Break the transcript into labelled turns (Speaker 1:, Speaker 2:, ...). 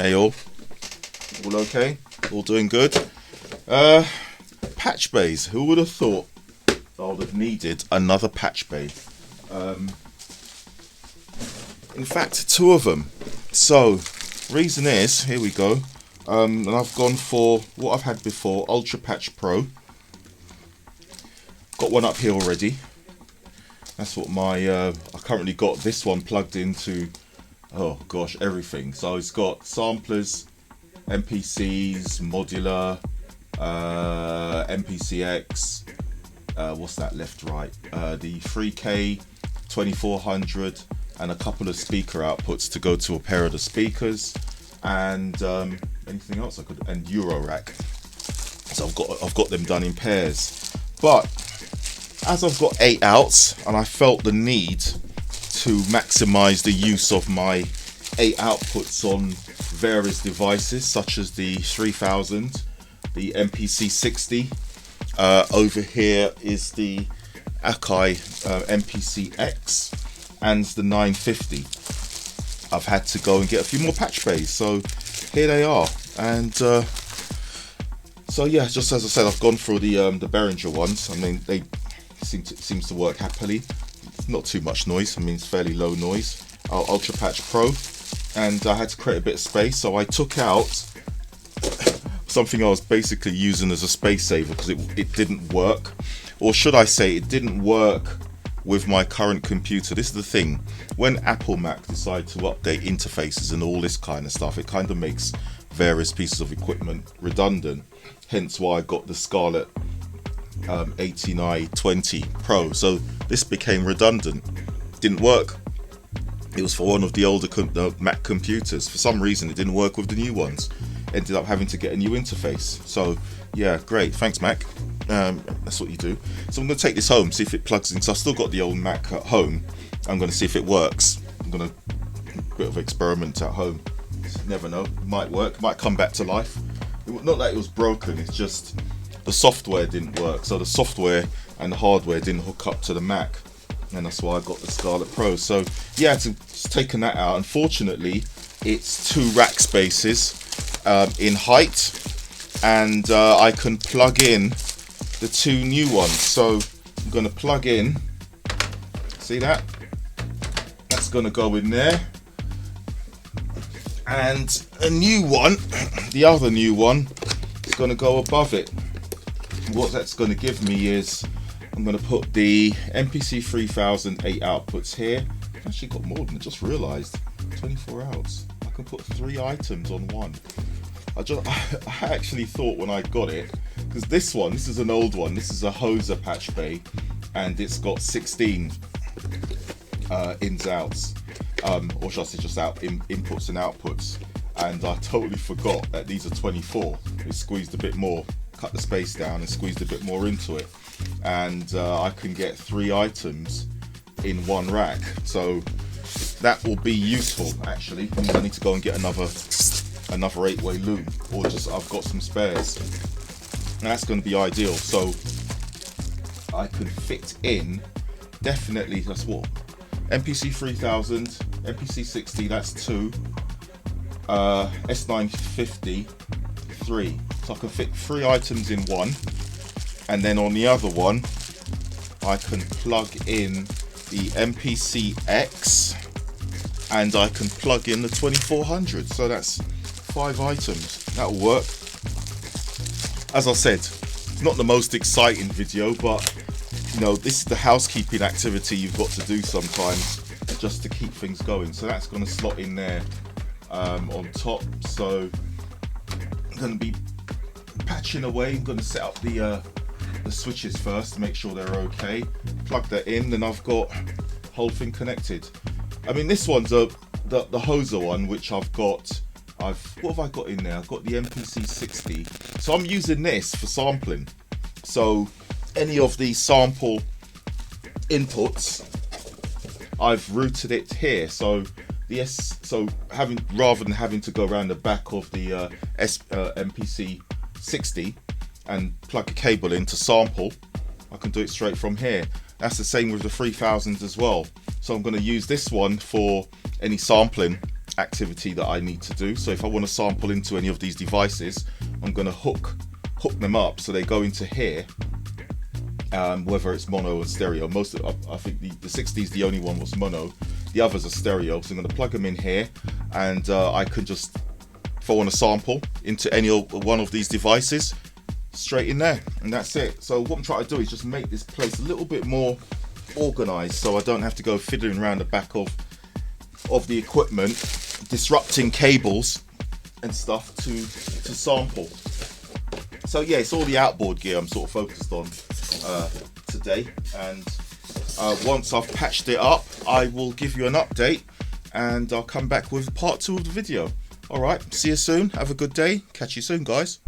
Speaker 1: Hey all okay? All doing good? Patchbays, who would have thought I would have needed another Patchbay? In fact, two of them. So, reason is, here we go, and I've gone for what I've had before, Ultra Patch Pro. Got one up here already. That's what my, I currently got this one plugged into, oh gosh, everything. So it's got samplers, MPCs, modular, MPCX, what's that left right, the 3K 2400 and a couple of speaker outputs to go to a pair of the speakers, and anything else I could, and Eurorack. So I've got them done in pairs, but as I've got 8 outs and I felt the need to maximize the use of my 8 outputs on various devices such as the 3000, the MPC 60, over here is the Akai MPC X and the 950. I've had to go and get a few more Patchbays, so here they are. And so yeah, just as I said, I've gone through the Behringer ones. I mean, they seems to work happily. Not too much noise. I mean, it's fairly low noise. Ultra Patch Pro, and I had to create a bit of space, so I took out something I was basically using as a space saver because it didn't work, or should I say, it didn't work with my current computer. This is the thing: when Apple Mac decide to update interfaces and all this kind of stuff, it kind of makes various pieces of equipment redundant. Hence why I got the Scarlett 8920 Pro. So this became redundant. Didn't work. It was for one of the older Mac computers. For some reason it didn't work with the new ones. Ended up having to get a new interface. So yeah, great, thanks Mac. That's what you do. So I'm going to take this home, see if it plugs in. So I've still got the old Mac at home. I'm going to see if it works. I'm going to a bit of experiment at home. Never know, it might work, might come back to life. Not that it was broken, it's just the software didn't work. So the software and the hardware didn't hook up to the Mac, and that's why I got the Scarlett Pro. So yeah, it's taken that out. Unfortunately, it's 2 rack spaces in height, and I can plug in the 2 new ones. So I'm going to plug in, see that? That's going to go in there. And a new one, the other new one, is going to go above it. What that's going to give me is, I'm going to put the MPC 3000 8 outputs here. I've actually got more than I just realised. 24 outs. I can put 3 items on one. I actually thought when I got it, because this is an old one. This is a Hoser Patchbay, and it's got 16 ins outs. Or should I say just inputs and outputs, and I totally forgot that these are 24. We squeezed a bit more, cut the space down and squeezed a bit more into it, and I can get 3 items in one rack. So that will be useful actually. I need to go and get another 8-way loom, or just I've got some spares, and that's going to be ideal. So I can fit in, definitely, that's what, MPC 3000, MPC 60, that's 2, S950, 3. So I can fit 3 items in one, and then on the other one I can plug in the MPC X, and I can plug in the 2400. So that's 5 items. That'll work. As I said, not the most exciting video, but you know, this is the housekeeping activity you've got to do sometimes just to keep things going. So that's going to slot in there on top. So I'm going to be patching away. I'm going to set up the switches first to make sure they're okay. Plug that in, then I've got the whole thing connected. I mean, this one's the Hoser one, which I've got. What have I got in there? I've got the MPC 60. So I'm using this for sampling. So any of the sample inputs, I've routed it here. So rather than having to go around the back of the MPC 60 and plug a cable in to sample, I can do it straight from here. That's the same with the 3000 as well. So I'm going to use this one for any sampling activity that I need to do. So if I want to sample into any of these devices, I'm going to hook them up so they go into here, whether it's mono or stereo. I think the 60 is the only one was mono, the others are stereo. So I'm going to plug them in here, and I can just, if I want to sample into any one of these devices, straight in there, and that's it. So what I'm trying to do is just make this place a little bit more organized, so I don't have to go fiddling around the back of the equipment, disrupting cables and stuff to sample. So yeah, it's all the outboard gear I'm sort of focused on today, and once I've patched it up, I will give you an update, and I'll come back with part 2 of the video. Alright, see you soon, have a good day, catch you soon guys.